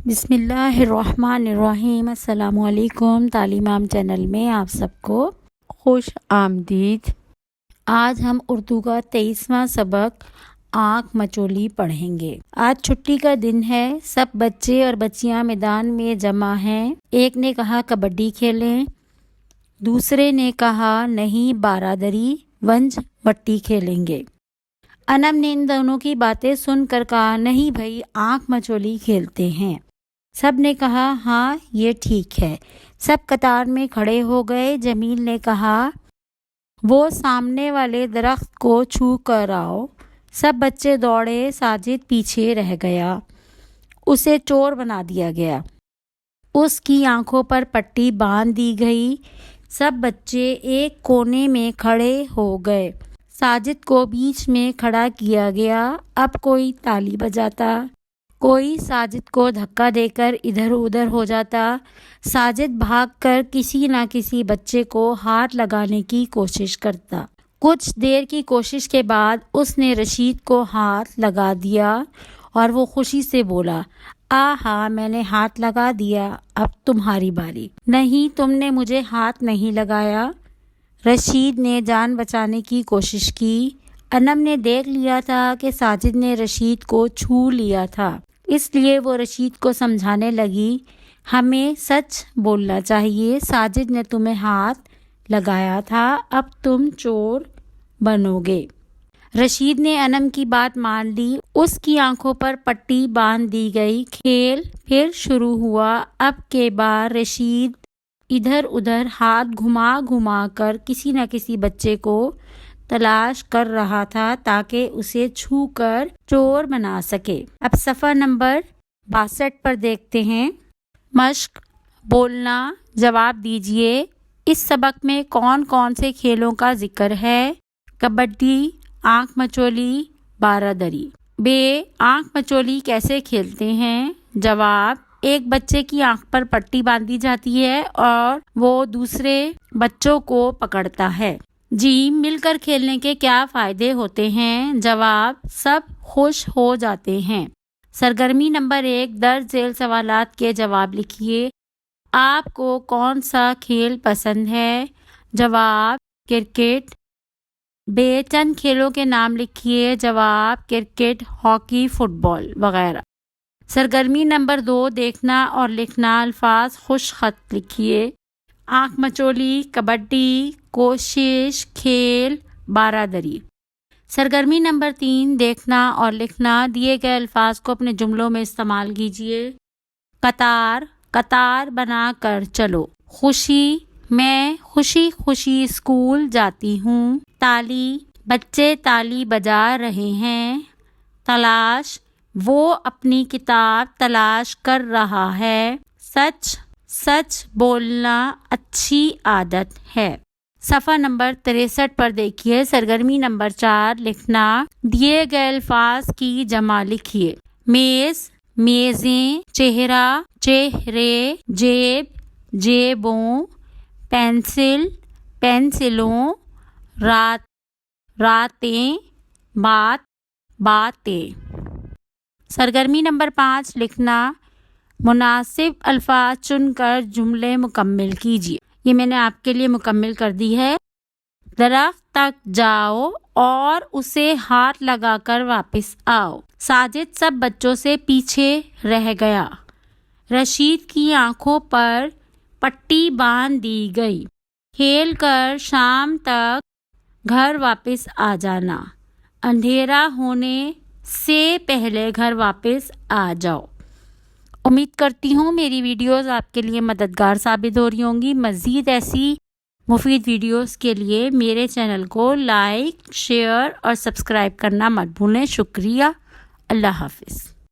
بسم اللہ الرحمن الرحیم۔ السلام علیکم۔ تعلیم عام چینل میں آپ سب کو خوش آمدید۔ آج ہم اردو کا 23واں سبق آنکھ مچولی پڑھیں گے۔ آج چھٹی کا دن ہے، سب بچے اور بچیاں میدان میں جمع ہیں۔ ایک نے کہا کبڈی کھیلیں، دوسرے نے کہا نہیں بارادری ونج وٹی کھیلیں گے۔ انم نے ان دونوں کی باتیں سن کر کہا نہیں بھائی، آنکھ مچولی کھیلتے ہیں۔ سب نے کہا ہاں یہ ٹھیک ہے۔ سب قطار میں کھڑے ہو گئے۔ جمیل نے کہا وہ سامنے والے درخت کو چھو کر آؤ۔ سب بچے دوڑے، ساجد پیچھے رہ گیا۔ اسے چور بنا دیا گیا۔ اس کی آنکھوں پر پٹی باندھ دی گئی۔ سب بچے ایک کونے میں کھڑے ہو گئے۔ ساجد کو بیچ میں کھڑا کیا گیا۔ اب کوئی تالی بجاتا، کوئی ساجد کو دھکا دے کر ادھر ادھر ہو جاتا۔ ساجد بھاگ کر کسی نہ کسی بچے کو ہاتھ لگانے کی کوشش کرتا۔ کچھ دیر کی کوشش کے بعد اس نے رشید کو ہاتھ لگا دیا اور وہ خوشی سے بولا آہا میں نے ہاتھ لگا دیا، اب تمہاری باری۔ نہیں تم نے مجھے ہاتھ نہیں لگایا۔ رشید نے جان بچانے کی کوشش کی۔ انم نے دیکھ لیا تھا کہ ساجد نے رشید کو چھو لیا تھا، اس لیے وہ رشید کو سمجھانے لگی ہمیں سچ بولنا چاہیے، ساجد نے تمہیں ہاتھ لگایا تھا، اب تم چور بنو گے۔ رشید نے انم کی بات مان لی۔ اس کی آنکھوں پر پٹی باندھ دی گئی۔ کھیل پھر شروع ہوا۔ اب کے بار رشید ادھر ادھر ہاتھ گھما گھما کر کسی نہ کسی بچے کو تلاش کر رہا تھا تاکہ اسے چھو کر چور بنا سکے۔ اب صفحہ نمبر 62 پر دیکھتے ہیں۔ مشق بولنا، جواب دیجئے۔ اس سبق میں کون کون سے کھیلوں کا ذکر ہے؟ کبڈی، آنکھ مچولی، بارادری۔ بے آنکھ مچولی کیسے کھیلتے ہیں؟ جواب ایک بچے کی آنکھ پر پٹی باندھی جاتی ہے اور وہ دوسرے بچوں کو پکڑتا ہے۔ جی مل کر کھیلنے کے کیا فائدے ہوتے ہیں؟ جواب سب خوش ہو جاتے ہیں۔ سرگرمی نمبر 1 درج ذیل سوالات کے جواب لکھیے۔ آپ کو کون سا کھیل پسند ہے؟ جواب کرکٹ۔ بے چند کھیلوں کے نام لکھیے۔ جواب کرکٹ، ہاکی، فٹ بال وغیرہ۔ سرگرمی نمبر 2 دیکھنا اور لکھنا الفاظ خوش خط لکھیے۔ آنکھ مچولی، کبڈی، کوشش، کھیل، بارادری۔ سرگرمی نمبر 3 دیکھنا اور لکھنا دیے گئے الفاظ کو اپنے جملوں میں استعمال کیجیے۔ قطار، قطار بنا کر چلو۔ خوشی، میں خوشی خوشی اسکول جاتی ہوں۔ تالی، بچے تالی بجا رہے ہیں۔ تلاش، وہ اپنی کتاب تلاش کر رہا ہے۔ سچ، سچ بولنا اچھی عادت ہے۔ صفحہ نمبر 63 پر دیکھیے۔ سرگرمی نمبر 4 لکھنا، دیے گئے الفاظ کی جمع لکھیے۔ میز، میزیں، چہرہ، چہرے، جیب، جیبوں، پینسل، پینسلوں، رات، راتیں، بات، باتیں۔ سرگرمی نمبر 5 لکھنا، مناسب الفاظ چن کر جملے مکمل کیجیے۔ یہ میں نے آپ کے لیے مکمل کر دی ہے۔ درخت تک جاؤ اور اسے ہاتھ لگا کر واپس آؤ۔ ساجد سب بچوں سے پیچھے رہ گیا۔ رشید کی آنکھوں پر پٹی باندھ دی گئی۔ کھیل کر شام تک گھر واپس آ جانا۔ اندھیرا ہونے سے پہلے گھر واپس آ جاؤ۔ امید کرتی ہوں میری ویڈیوز آپ کے لیے مددگار ثابت ہو رہی ہوں گی۔ مزید ایسی مفید ویڈیوز کے لیے میرے چینل کو لائک، شیئر اور سبسکرائب کرنا مت بھولیں۔ شکریہ۔ اللہ حافظ۔